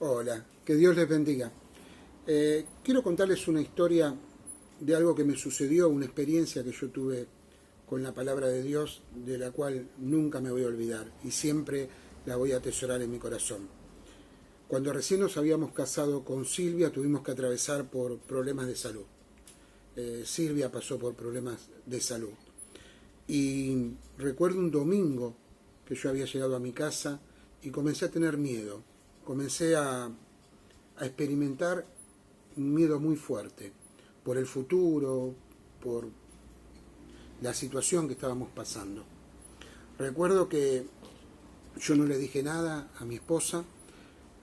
Hola, que Dios les bendiga. Quiero contarles una historia de algo que me sucedió, una experiencia que yo tuve con la palabra de Dios, de la cual nunca me voy a olvidar y siempre la voy a atesorar en mi corazón. Cuando recién nos habíamos casado con Silvia, tuvimos que atravesar por problemas de salud. Silvia pasó por problemas de salud. Y recuerdo un domingo que yo había llegado a mi casa y comencé a tener miedo. Comencé a experimentar un miedo muy fuerte por el futuro, por la situación que estábamos pasando. Recuerdo que yo no le dije nada a mi esposa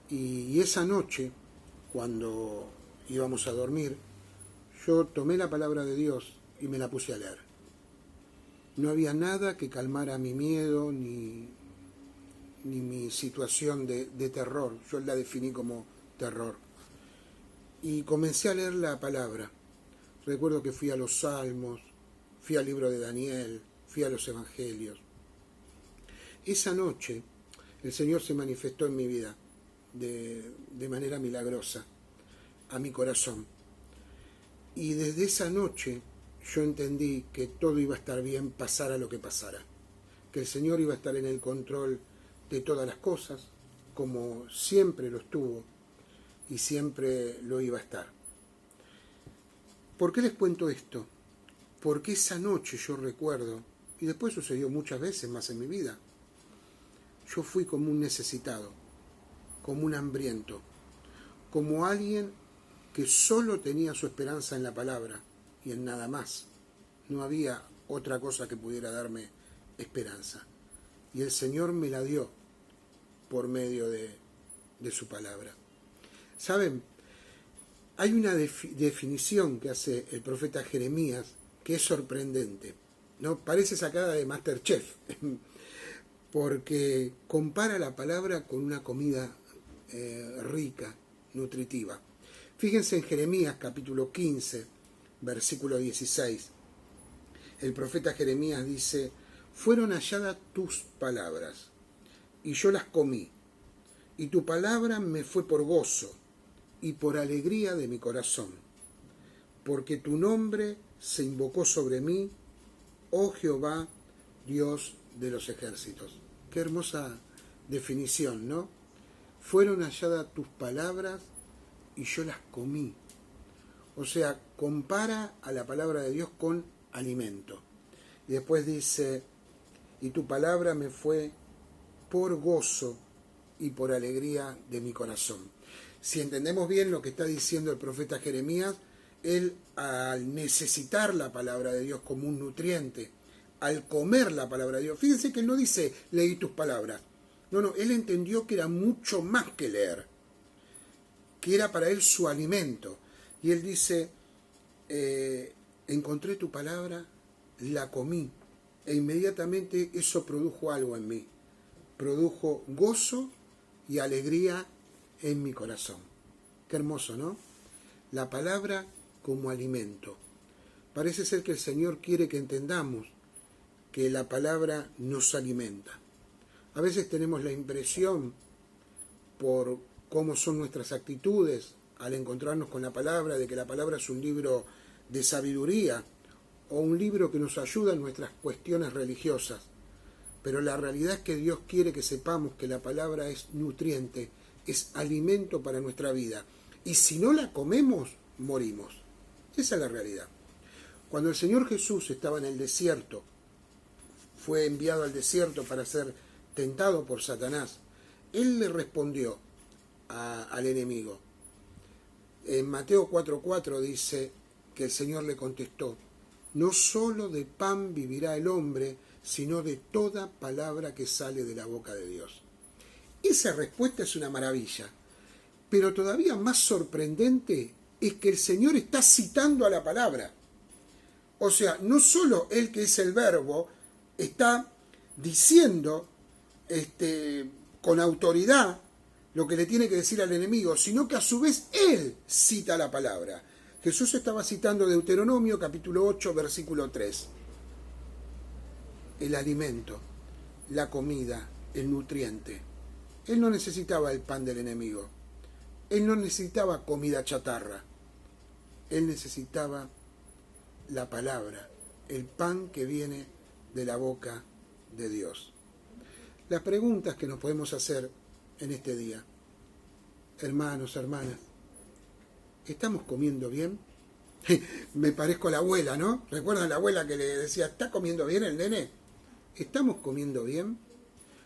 y esa noche, cuando íbamos a dormir, yo tomé la palabra de Dios y me la puse a leer. No había nada que calmara mi miedo ni mi situación de terror. Yo la definí como terror. Y comencé a leer la palabra. Recuerdo que fui a los Salmos, fui al libro de Daniel, fui a los Evangelios. Esa noche el Señor se manifestó en mi vida de manera milagrosa, a mi corazón. Y desde esa noche yo entendí que todo iba a estar bien, pasara lo que pasara. Que el Señor iba a estar en el control de todas las cosas, como siempre lo estuvo y siempre lo iba a estar. ¿Por qué les cuento esto? Porque esa noche yo recuerdo, y después sucedió muchas veces más en mi vida, yo fui como un necesitado, como un hambriento, como alguien que solo tenía su esperanza en la palabra y en nada más. No había otra cosa que pudiera darme esperanza. Y el Señor me la dio por medio de su palabra. ¿Saben? Hay una definición que hace el profeta Jeremías que es sorprendente, ¿no? Parece sacada de MasterChef, porque compara la palabra con una comida rica, nutritiva. Fíjense en Jeremías capítulo 15, versículo 16. El profeta Jeremías dice: fueron halladas tus palabras, y yo las comí, y tu palabra me fue por gozo, y por alegría de mi corazón, porque tu nombre se invocó sobre mí, oh Jehová, Dios de los ejércitos. Qué hermosa definición, ¿no? Fueron halladas tus palabras y yo las comí. O sea, compara a la palabra de Dios con alimento. Y después dice: y tu palabra me fue por gozo y por alegría de mi corazón. Si entendemos bien lo que está diciendo el profeta Jeremías, él, al necesitar la palabra de Dios como un nutriente, al comer la palabra de Dios, fíjense que él no dice leí tus palabras, no, él entendió que era mucho más que leer, que era para él su alimento. Y él dice: encontré tu palabra, la comí, e inmediatamente eso produjo algo en mí, produjo gozo y alegría en mi corazón. Qué hermoso, ¿no? La palabra como alimento. Parece ser que el Señor quiere que entendamos que la palabra nos alimenta. A veces tenemos la impresión, por cómo son nuestras actitudes al encontrarnos con la palabra, de que la palabra es un libro de sabiduría o un libro que nos ayuda en nuestras cuestiones religiosas. Pero la realidad es que Dios quiere que sepamos que la palabra es nutriente, es alimento para nuestra vida. Y si no la comemos, morimos. Esa es la realidad. Cuando el Señor Jesús estaba en el desierto, fue enviado al desierto para ser tentado por Satanás, Él le respondió al enemigo. En Mateo 4:4 dice que el Señor le contestó: no solo de pan vivirá el hombre, sino de toda palabra que sale de la boca de Dios. Esa respuesta es una maravilla, pero todavía más sorprendente es que el Señor está citando a la palabra. O sea, no solo Él, que es el verbo, está diciendo con autoridad lo que le tiene que decir al enemigo, sino que a su vez Él cita la palabra. Jesús estaba citando Deuteronomio capítulo 8, versículo 3. El alimento, la comida, el nutriente. Él no necesitaba el pan del enemigo. Él no necesitaba comida chatarra, él necesitaba la palabra, el pan que viene de la boca de Dios. Las preguntas que nos podemos hacer en este día, hermanos, hermanas, ¿estamos comiendo bien? Me parezco a la abuela, ¿no? ¿Recuerdan la abuela que le decía, ¿está comiendo bien el nene? ¿Estamos comiendo bien?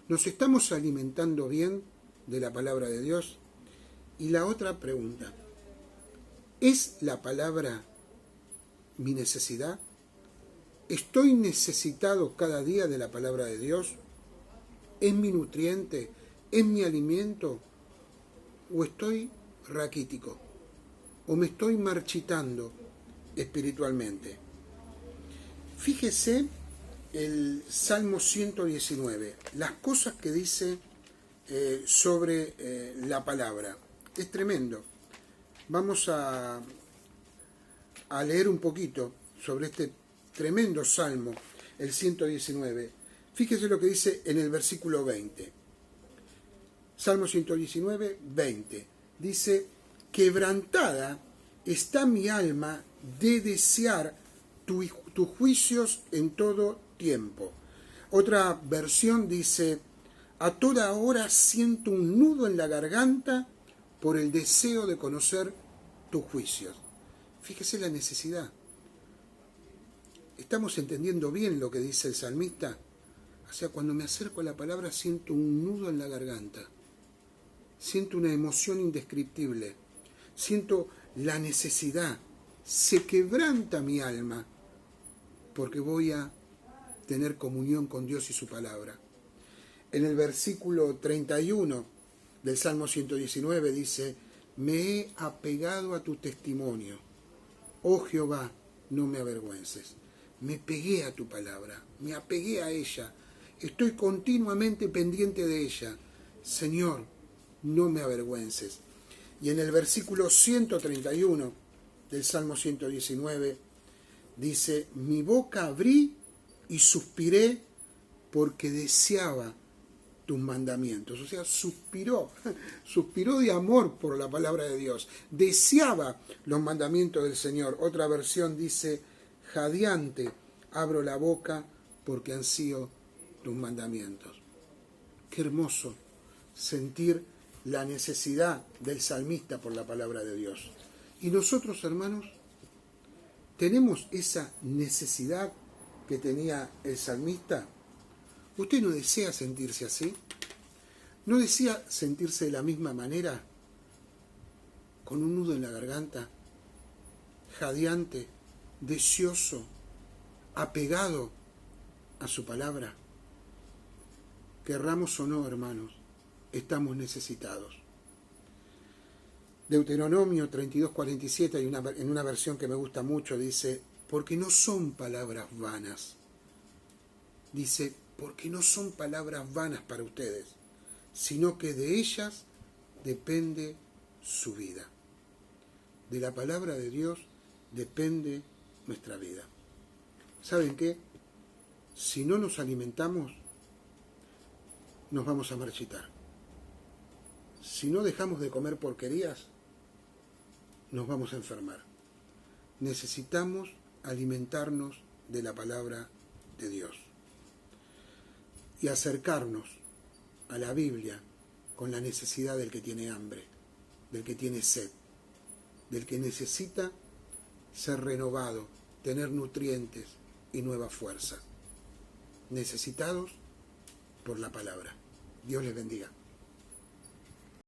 ¿Nos estamos alimentando bien de la palabra de Dios? Y la otra pregunta, ¿es la palabra mi necesidad? ¿Estoy necesitado cada día de la palabra de Dios? ¿Es mi nutriente? ¿Es mi alimento? ¿O estoy raquítico? ¿O me estoy marchitando espiritualmente? Fíjese el Salmo 119, las cosas que dice sobre la palabra. Es tremendo. Vamos a leer un poquito sobre este tremendo Salmo, el 119. Fíjese lo que dice en el versículo 20. Salmo 119, 20. Dice, quebrantada está mi alma de desear tus juicios en todo tiempo. Otra versión dice, a toda hora siento un nudo en la garganta por el deseo de conocer tus juicios. Fíjese la necesidad. ¿Estamos entendiendo bien lo que dice el salmista? O sea, cuando me acerco a la palabra siento un nudo en la garganta. Siento una emoción indescriptible. Siento la necesidad. Se quebranta mi alma porque voy a tener comunión con Dios y su palabra. En el versículo 31 del Salmo 119 dice, me he apegado a tu testimonio. Oh Jehová, no me avergüences. Me pegué a tu palabra, me apegué a ella. Estoy continuamente pendiente de ella. Señor, no me avergüences. Y en el versículo 131 del Salmo 119 dice, mi boca abrí y suspiré porque deseaba tus mandamientos. O sea, suspiró de amor por la palabra de Dios. Deseaba los mandamientos del Señor. Otra versión dice, jadeante abro la boca porque ansío tus mandamientos. Qué hermoso sentir la necesidad del salmista por la palabra de Dios. Y nosotros, hermanos, tenemos esa necesidad que tenía el salmista. ¿Usted no desea sentirse así? ¿No desea sentirse de la misma manera? Con un nudo en la garganta, jadeante, deseoso, apegado a su palabra. Querramos o no, hermanos, estamos necesitados. Deuteronomio 32:47, en una versión que me gusta mucho, dice, porque no son palabras vanas. Dice, porque no son palabras vanas para ustedes, sino que de ellas depende su vida. De la palabra de Dios depende nuestra vida. ¿Saben qué? Si no nos alimentamos, nos vamos a marchitar. Si no dejamos de comer porquerías, nos vamos a enfermar. Necesitamos alimentarnos de la palabra de Dios y acercarnos a la Biblia con la necesidad del que tiene hambre, del que tiene sed, del que necesita ser renovado, tener nutrientes y nueva fuerza. Necesitados por la palabra. Dios les bendiga.